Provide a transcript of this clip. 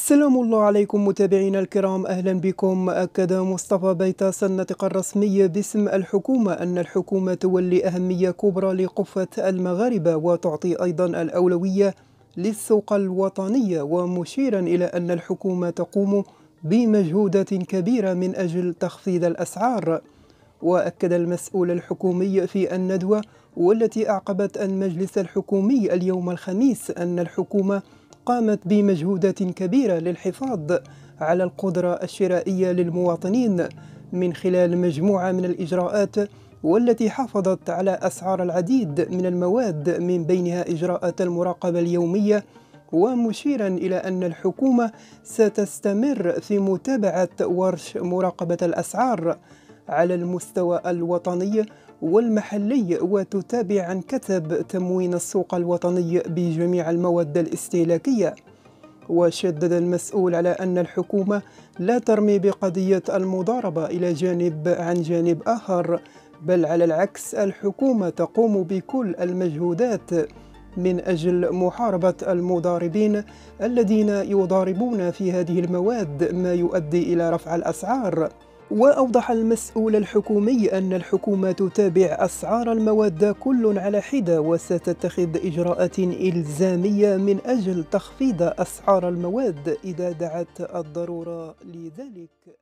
سلام الله عليكم متابعينا الكرام، أهلا بكم. أكد مصطفى بيطاس الناطق الرسمي باسم الحكومة أن الحكومة تولي أهمية كبرى لقفة المغاربة وتعطي أيضا الأولوية للسوق الوطنية، ومشيرا إلى أن الحكومة تقوم بمجهودات كبيرة من أجل تخفيض الأسعار. وأكد المسؤول الحكومي في الندوة والتي أعقبت المجلس الحكومي اليوم الخميس أن الحكومة قامت بمجهودات كبيرة للحفاظ على القدرة الشرائية للمواطنين من خلال مجموعة من الإجراءات، والتي حافظت على أسعار العديد من المواد من بينها إجراءات المراقبة اليومية، ومشيرا إلى أن الحكومة ستستمر في متابعة ورش مراقبة الأسعار على المستوى الوطني والمحلي، وتتابع عن كثب تموين السوق الوطني بجميع المواد الاستهلاكية. وشدد المسؤول على أن الحكومة لا ترمي بقضية المضاربة إلى جانب عن جانب آخر، بل على العكس الحكومة تقوم بكل المجهودات من أجل محاربة المضاربين الذين يضاربون في هذه المواد، ما يؤدي إلى رفع الأسعار. وأوضح المسؤول الحكومي أن الحكومة تتابع أسعار المواد كل على حدة، وستتخذ إجراءات إلزامية من أجل تخفيض أسعار المواد إذا دعت الضرورة لذلك.